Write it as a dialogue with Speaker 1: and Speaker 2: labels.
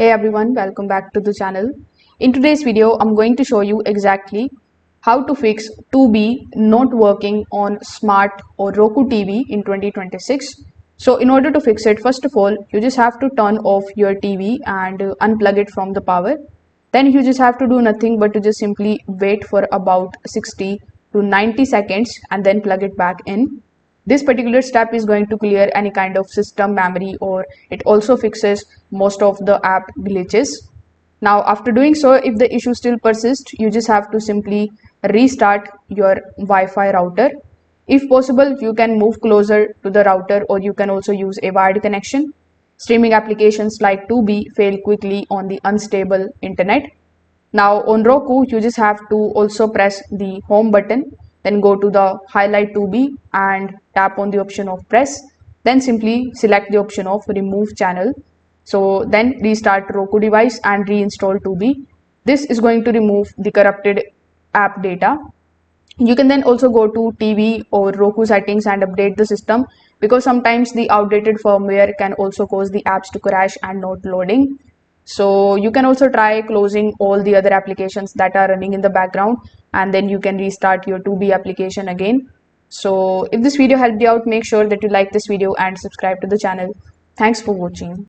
Speaker 1: Hey everyone, welcome back to the channel. In today's video, I'm going to show you exactly how to fix Tubi not working on smart or Roku TV in 2026. So in order to fix it, first of all, you just have to turn off your TV and unplug it from the power. Then you just have to do nothing but to just simply wait for about 60 to 90 seconds and then plug it back in. This particular step is going to clear any kind of system memory, or it also fixes most of the app glitches. Now, after doing so, if the issue still persists, you just have to simply restart your Wi-Fi router. If possible, you can move closer to the router, or you can also use a wired connection. Streaming applications like Tubi fail quickly on the unstable internet. Now on Roku, you just have to also press the home button, then go to the highlight Tubi and tap on the option of press, then simply select the option of remove channel. So then restart Roku device and reinstall Tubi. This is going to remove the corrupted app data. You can then also go to TV or Roku settings and update the system, because sometimes the outdated firmware can also cause the apps to crash and not loading. So you can also try closing all the other applications that are running in the background, and then you can restart your Tubi application again. So if this video helped you out, make sure that you like this video and subscribe to the channel. Thanks for watching.